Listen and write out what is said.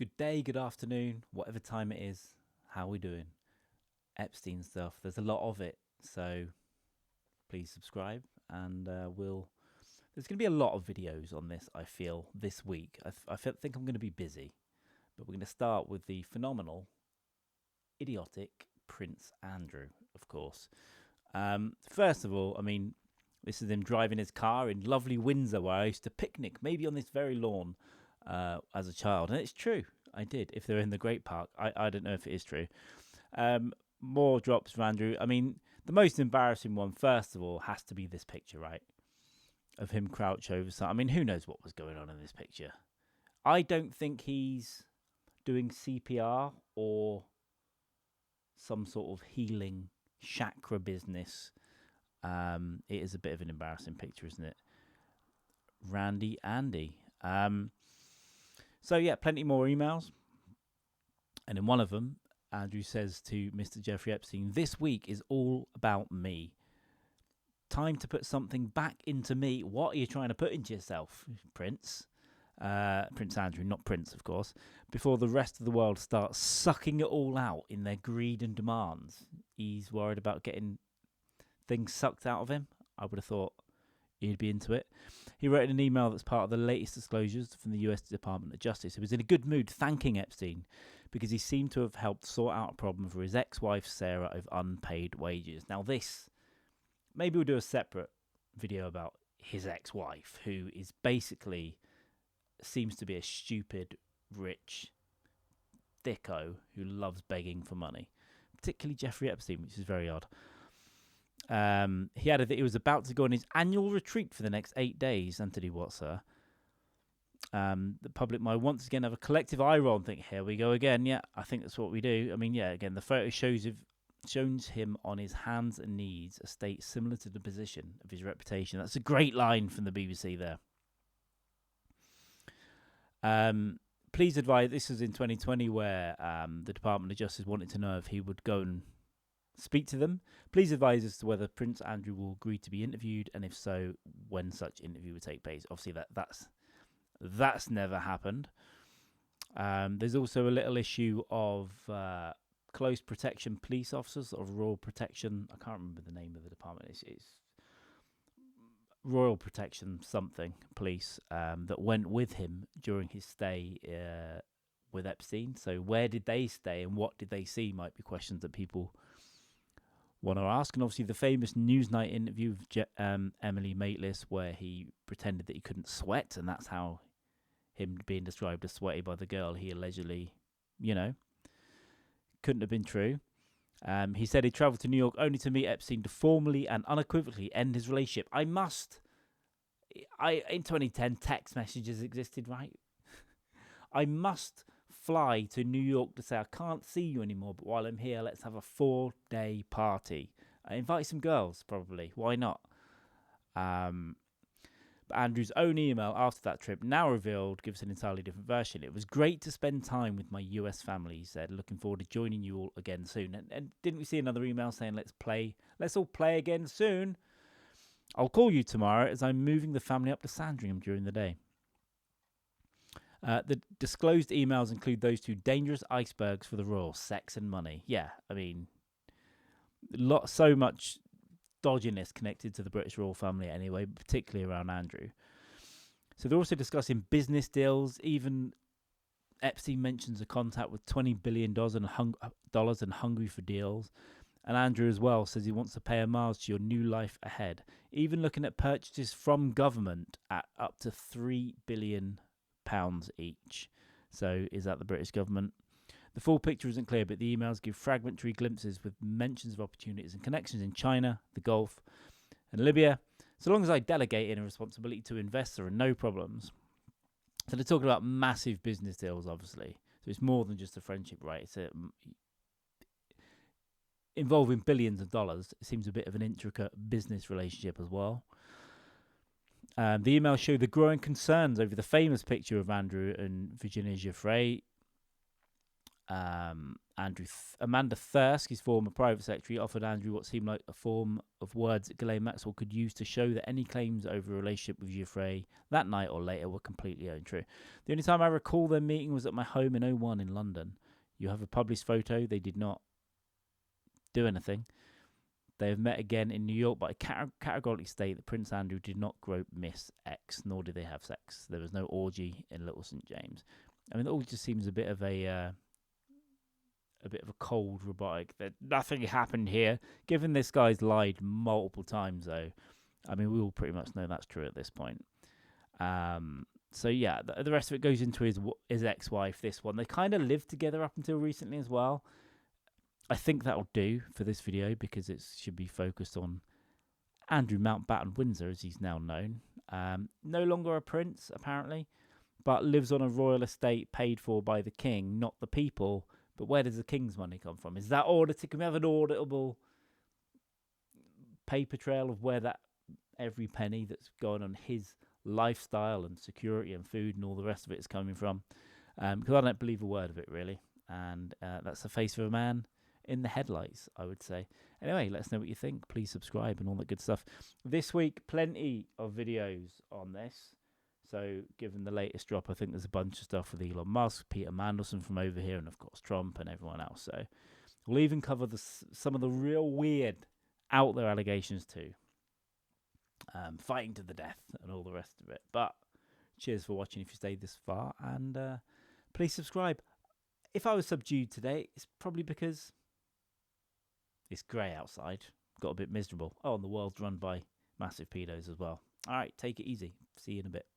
good day, good afternoon, whatever time it is. How we doing? Epstein stuff. There's a lot of it, so please subscribe, and we'll. There's going to be a lot of videos on this. I feel this week. Think I'm going to be busy, but we're going to start with the phenomenal, idiotic Prince Andrew, of course. First of all, I mean, this is him driving his car in lovely Windsor, where I used to picnic, maybe on this very lawn, as a child, and it's true. I did. If they're in the Great Park, I don't know if it is true. More drops for Andrew. I mean, the most embarrassing one, first of all, has to be this picture, right? Of him crouched over something. I mean, who knows what was going on in this picture? I don't think he's doing CPR or some sort of healing chakra business. It is a bit of an embarrassing picture, isn't it? Randy Andy. So yeah, plenty more emails. And in one of them, Andrew says to Mr. Jeffrey Epstein, "This week is all about me. Time to put something back into me. What are you trying to put into yourself, Prince?" Prince Andrew, not Prince, of course. Before the rest of the world starts sucking it all out in their greed and demands. He's worried about getting things sucked out of him. I would have thought he'd be into it. He wrote an email that's part of the latest disclosures from the US Department of Justice. He was in a good mood thanking Epstein because he seemed to have helped sort out a problem for his ex-wife Sarah of unpaid wages. Now this, maybe we'll do a separate video about his ex-wife, who is basically seems to be a stupid, rich thicko who loves begging for money, particularly Jeffrey Epstein, which is very odd. He added that he was about to go on his annual retreat for the next 8 days. Anthony Watser. The public might once again have a collective eye roll and think, here we go again. Yeah, I think that's what we do. I mean, yeah, again, the photo shows him on his hands and knees, a state similar to the position of his reputation. That's a great line from the BBC there. Please advise, this was in 2020 where the Department of Justice wanted to know if he would go and speak to them. Please advise as to whether Prince Andrew will agree to be interviewed, and if so, when such interview would take place. Obviously, that's never happened. There's also a little issue of close protection police officers, or Royal Protection. I can't remember the name of the department. It's Royal Protection something police that went with him during his stay with Epstein. So where did they stay and what did they see might be questions that people want to ask. And obviously the famous Newsnight interview with Emily Maitlis, where he pretended that he couldn't sweat, and that's how him being described as sweaty by the girl he allegedly, couldn't have been true. He said he travelled to New York only to meet Epstein to formally and unequivocally end his relationship. In 2010, text messages existed, right? I must fly to New York to say I can't see you anymore, but while I'm here, let's have a 4-day party. Invite some girls, probably. Why not? But Andrew's own email after that trip, now revealed, gives an entirely different version. "It was great to spend time with my US family," he said. "Looking forward to joining you all again soon." And didn't we see another email saying, let's all play again soon? "I'll call you tomorrow as I'm moving the family up to Sandringham during the day." The disclosed emails include those two dangerous icebergs for the royal: sex and money. Yeah, I mean, so much dodginess connected to the British royal family anyway, particularly around Andrew. So they're also discussing business deals. Even Epstein mentions a contact with $20 billion and hungry for deals. And Andrew as well says he wants to pay homage to your new life ahead, even looking at purchases from government at up to £3 billion each. So is that the British government? The full picture isn't clear, but the emails give fragmentary glimpses with mentions of opportunities and connections in China, the Gulf, and Libya. So long as I delegate in a responsibility to invest, there are no problems. So they're talking about massive business deals, obviously. So it's more than just a friendship, right? It's involving billions of dollars. It seems a bit of an intricate business relationship as well. The emails show the growing concerns over the famous picture of Andrew and Virginia Giuffre. Amanda Thirsk, his former private secretary, offered Andrew what seemed like a form of words that Ghislaine Maxwell could use to show that any claims over a relationship with Jeffrey that night or later were completely untrue. The only time I recall their meeting was at my home in 01 in London. You have a published photo. They did not do anything. They have met again in New York, but I categorically state that Prince Andrew did not grope Miss X, nor did they have sex. There was no orgy in Little St. James. I mean, it all just seems a bit of a cold, robotic. That nothing happened here. Given this guy's lied multiple times, though, I mean, we all pretty much know that's true at this point. So yeah, the rest of it goes into his ex-wife. This one, they kind of lived together up until recently as well. I think that'll do for this video because it should be focused on Andrew Mountbatten Windsor, as he's now known. No longer a prince, apparently, but lives on a royal estate paid for by the king, not the people. But where does the king's money come from? Is that audited? Can we have an auditable paper trail of where that every penny that's going on his lifestyle and security and food and all the rest of it is coming from? Because I don't believe a word of it, really. And that's the face of a man in the headlights, I would say. Anyway, let us know what you think. Please subscribe and all that good stuff. This week, plenty of videos on this. So, given the latest drop, I think there's a bunch of stuff with Elon Musk, Peter Mandelson from over here, and of course Trump and everyone else. So, we'll even cover some of the real weird, out there allegations too. Fighting to the death and all the rest of it. But cheers for watching if you stayed this far, and please subscribe. If I was subdued today, it's probably because it's grey outside. Got a bit miserable. Oh, and the world's run by massive pedos as well. All right, take it easy. See you in a bit.